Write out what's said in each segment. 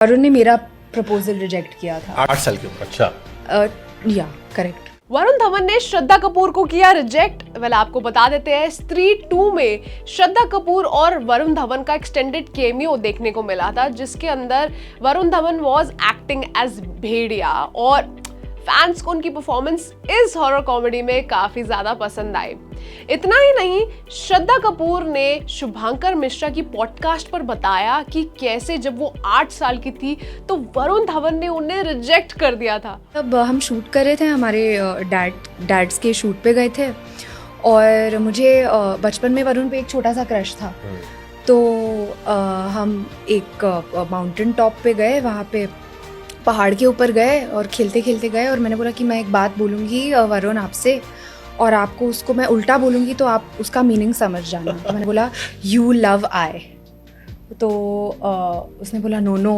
वरुण ने मेरा proposal reject किया था 8 साल के ऊपर। अच्छा, या करेक्ट। वरुण धवन ने श्रद्धा कपूर को किया रिजेक्ट। वेल आपको बता देते हैं, स्त्री 2 में श्रद्धा कपूर और वरुण धवन का एक्सटेंडेड केमियो देखने को मिला था, जिसके अंदर Varun Dhawan was acting as भेड़िया और फैंस को उनकी परफॉर्मेंस इस हॉरर कॉमेडी में काफी ज्यादा पसंद आई। इतना ही नहीं, श्रद्धा कपूर ने शुभांकर मिश्रा की पॉडकास्ट पर बताया कि कैसे जब वो 8 साल की थी तो वरुण धवन ने उन्हें रिजेक्ट कर दिया था। तब हम शूट कर रहे थे, हमारे डैड्स के शूट पे गए थे और मुझे बचपन में वरुण पे एक छोटा सा क्रश था। तो हम एक माउंटेन टॉप पे गए, वहाँ पे पहाड़ के ऊपर गए और खेलते खेलते गए और मैंने बोला कि मैं एक बात बोलूँगी वरुण आपसे, और आपको उसको मैं उल्टा बोलूँगी तो आप उसका मीनिंग समझ जाना। तो मैंने बोला यू लव आई। तो उसने बोला नो नो,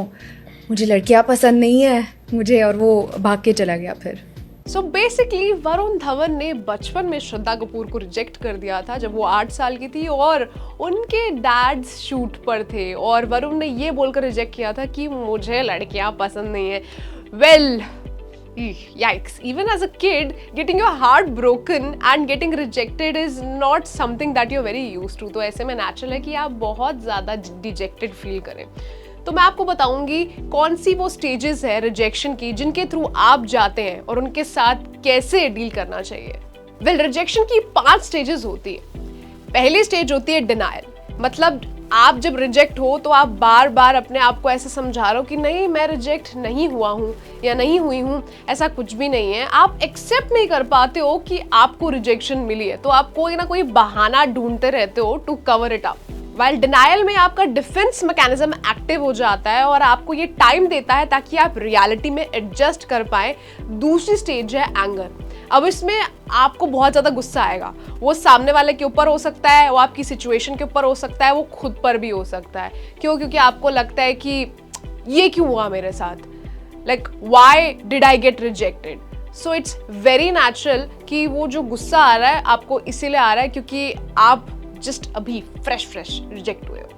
मुझे लड़कियाँ पसंद नहीं है मुझे, और वो भाग के चला गया फिर। सो बेसिकली वरुण धवन ने बचपन में श्रद्धा कपूर को रिजेक्ट कर दिया था जब वो 8 साल की थी और उनके डैड्स शूट पर थे, और वरुण ने ये बोलकर रिजेक्ट किया था कि मुझे लड़कियां पसंद नहीं है। Well yikes, even as a kid getting your heart broken and getting rejected is not something that you're very used to। तो ऐसे में नेचुरल है कि आप बहुत ज़्यादा डिजेक्टेड फील करें। तो मैं आपको बताऊंगी कौन सी वो स्टेजेस है रिजेक्शन की जिनके थ्रू आप जाते हैं और उनके साथ कैसे डील करना चाहिए। वेल रिजेक्शन की 5 स्टेजेस होती है। पहली स्टेज होती है डिनायल, मतलब आप जब रिजेक्ट हो तो आप बार बार अपने आप को ऐसे समझा रहे हो कि नहीं मैं रिजेक्ट नहीं हुआ हूँ या नहीं हुई हूँ, ऐसा कुछ भी नहीं है। आप एक्सेप्ट नहीं कर पाते हो कि आपको रिजेक्शन मिली है, तो आप कोई ना कोई बहाना ढूंढते रहते हो to cover it up. While denial में आपका डिफेंस मैकेनिज्म एक्टिव हो जाता है और आपको ये टाइम देता है ताकि आप रियलिटी में एडजस्ट कर पाए। दूसरी स्टेज है एंगर। अब इसमें आपको बहुत ज़्यादा गुस्सा आएगा, वो सामने वाले के ऊपर हो सकता है, वो आपकी सिचुएशन के ऊपर हो सकता है, वो खुद पर भी हो सकता है। क्यों? क्योंकि आपको लगता है कि ये क्यों हुआ मेरे साथ, like why did I get rejected. So it's very natural कि वो जो गुस्सा आ रहा है आपको इसीलिए आ रहा है क्योंकि आप जस्ट अभी फ्रेश रिजेक्ट हुए हो।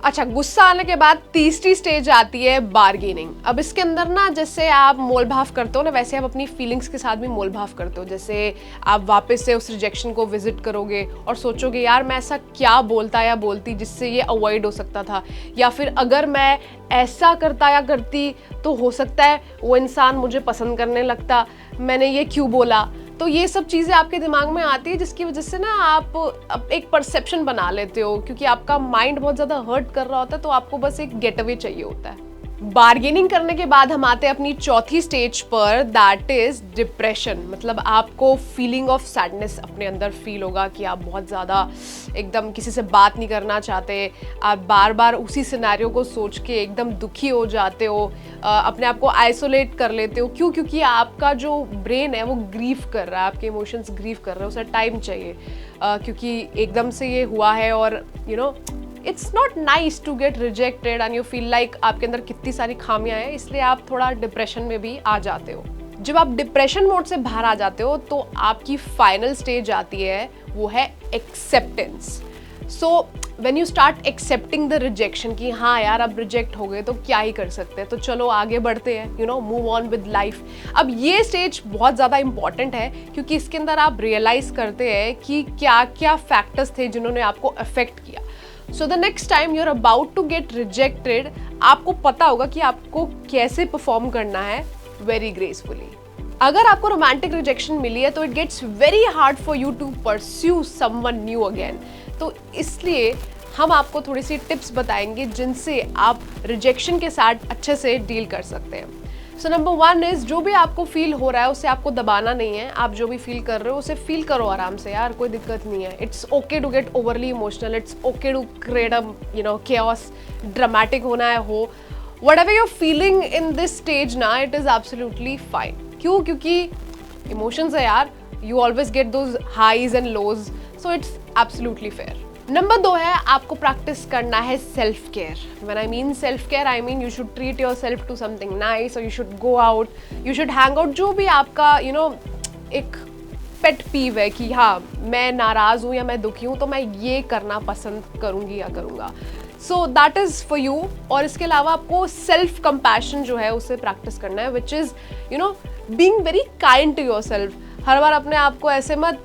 अच्छा, गुस्सा आने के बाद तीसरी स्टेज आती है बार्गेनिंग। अब इसके अंदर ना जैसे आप मोल भाव करते हो ना, वैसे आप अपनी फीलिंग्स के साथ भी मोल भाव करते हो। जैसे आप वापस से उस रिजेक्शन को विजिट करोगे और सोचोगे यार मैं ऐसा क्या बोलता या बोलती जिससे ये अवॉइड हो सकता था, या फिर अगर मैं ऐसा करता या करती तो हो सकता है वो इंसान मुझे पसंद करने लगता, मैंने ये क्यों बोला। तो ये सब चीज़ें आपके दिमाग में आती है जिसकी वजह से ना आप एक परसेप्शन बना लेते हो, क्योंकि आपका माइंड बहुत ज़्यादा हर्ट कर रहा होता है, तो आपको बस एक गेट अवे चाहिए होता है। बार्गेनिंग करने के बाद हम आते हैं अपनी चौथी स्टेज पर, दैट इज डिप्रेशन। मतलब आपको फीलिंग ऑफ सैडनेस अपने अंदर फील होगा कि आप बहुत ज़्यादा एकदम किसी से बात नहीं करना चाहते, आप बार बार उसी सिनेरियो को सोच के एकदम दुखी हो जाते हो, अपने आप को आइसोलेट कर लेते हो। क्यों? क्योंकि आपका जो ब्रेन है वो ग्रीव कर रहा है, आपके इमोशंस ग्रीव कर रहे हैं, उसे टाइम चाहिए क्योंकि एकदम से ये हुआ है और you know it's not nice to get rejected and you feel like आपके अंदर कितनी सारी खामियां हैं, इसलिए आप थोड़ा डिप्रेशन में भी आ जाते हो। जब आप डिप्रेशन मोड से बाहर आ जाते हो तो आपकी फाइनल स्टेज आती है, वो है acceptance. So when you start accepting the rejection कि हाँ यार अब रिजेक्ट हो गए तो क्या ही कर सकते हैं, तो चलो आगे बढ़ते हैं, you know move on with life. अब ये स्टेज बहुत ज़्यादा इंपॉर्टेंट है क्योंकि इसके अंदर आप रियलाइज करते हैं कि क्या क्या फैक्टर्स थे जिन्होंने आपको अफेक्ट किया। So the next time you are about to get rejected, आपको पता होगा कि आपको कैसे परफॉर्म करना है वेरी ग्रेसफुली। अगर आपको रोमांटिक रिजेक्शन मिली है तो it gets very hard for you to pursue someone new again. तो इसलिए हम आपको थोड़ी सी टिप्स बताएंगे जिनसे आप रिजेक्शन के साथ अच्छे से डील कर सकते हैं। सो नंबर 1 इज, जो भी आपको फील हो रहा है उसे आपको दबाना नहीं है। आप जो भी फील कर रहे हो उसे फील करो आराम से, यार कोई दिक्कत नहीं है। It's okay to get overly emotional, it's okay to create a chaos, dramatic होना है हो, whatever you're feeling in this stage ना, it is absolutely fine। क्यों? क्योंकि इमोशंस है यार, you always get those highs and lows, so it's absolutely fair। Number 2 है, आपको प्रैक्टिस करना है self care. When I mean self care, I mean you should treat yourself to something nice, और you should go out, you should hang out. जो भी आपका एक पेट पीव है कि हाँ मैं नाराज़ हूँ या मैं दुखी हूँ तो मैं ये करना पसंद करूँगी या करूँगा। So that is for you. और इसके अलावा आपको सेल्फ कंपैशन जो है उसे प्रैक्टिस करना है, which is you know being very kind to yourself. हर बार अपने आप को ऐसे मत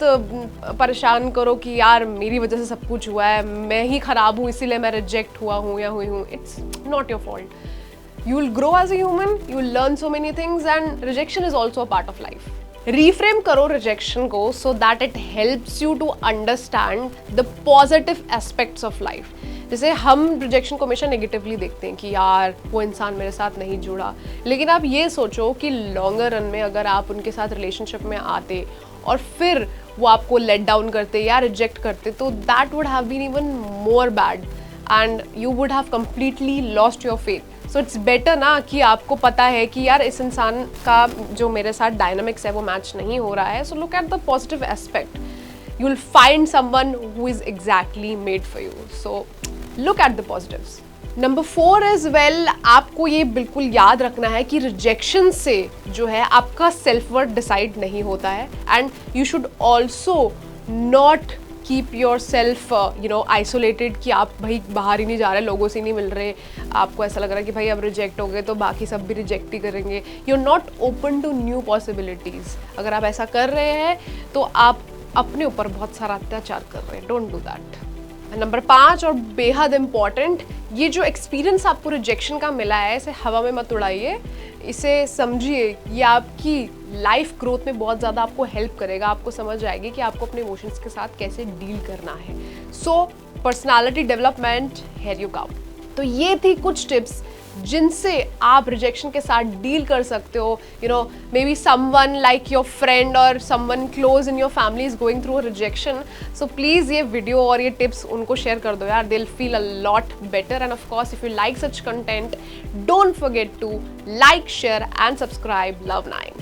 परेशान करो कि यार मेरी वजह से सब कुछ हुआ है, मैं ही ख़राब हूँ इसीलिए मैं रिजेक्ट हुआ हूँ या हुई हूँ। It's not your fault. You will grow as a human, you will learn so many things and rejection is also a part of life. reframe करो रिजेक्शन को so that it helps you to understand the positive aspects of life। जैसे हम rejection को हमेशा negatively देखते हैं कि यार वो इंसान मेरे साथ नहीं जुड़ा, लेकिन आप ये सोचो कि लॉन्गर रन में अगर आप उनके साथ रिलेशनशिप में आते और फिर वो आपको लेट डाउन करते या रिजेक्ट करते, तो that would have been even more bad and you would have completely lost your faith. So it's better ना कि आपको पता है कि यार इस इंसान का जो मेरे साथ डायनामिक्स है वो मैच नहीं हो रहा है, so look at the positive aspect. You will find someone who is exactly made for you, so look at the positives. Number 4 is well, आपको ये बिल्कुल याद रखना है कि रिजेक्शन से जो है आपका सेल्फ वर्थ डिसाइड नहीं होता है and you should also not keep your self isolated कि आप भाई बाहर ही नहीं जा रहे, लोगों से नहीं मिल रहे, आपको ऐसा लग रहा है कि भाई अब रिजेक्ट हो गए तो बाकी सब भी रिजेक्ट ही करेंगे। You are not open to new possibilities. अगर आप ऐसा कर रहे हैं तो आप अपने ऊपर बहुत सारा अत्याचार कर रहे हैं। Don't do that. नंबर 5 और बेहद इम्पॉर्टेंट, ये जो एक्सपीरियंस आपको रिजेक्शन का मिला है इसे हवा में मत उड़ाइए, इसे समझिए। ये आपकी लाइफ ग्रोथ में बहुत ज़्यादा आपको हेल्प करेगा। आपको समझ आएगी कि आपको अपने इमोशंस के साथ कैसे डील करना है। So personality development, here you come. तो ये थी कुछ टिप्स जिनसे आप रिजेक्शन के साथ डील कर सकते हो। You know maybe someone like your friend or someone close in your family is going through a rejection, so please ये वीडियो और ये टिप्स उनको शेयर कर दो यार, they will feel a lot better. And of course if you like such content, don't forget to like, share and subscribe Love9।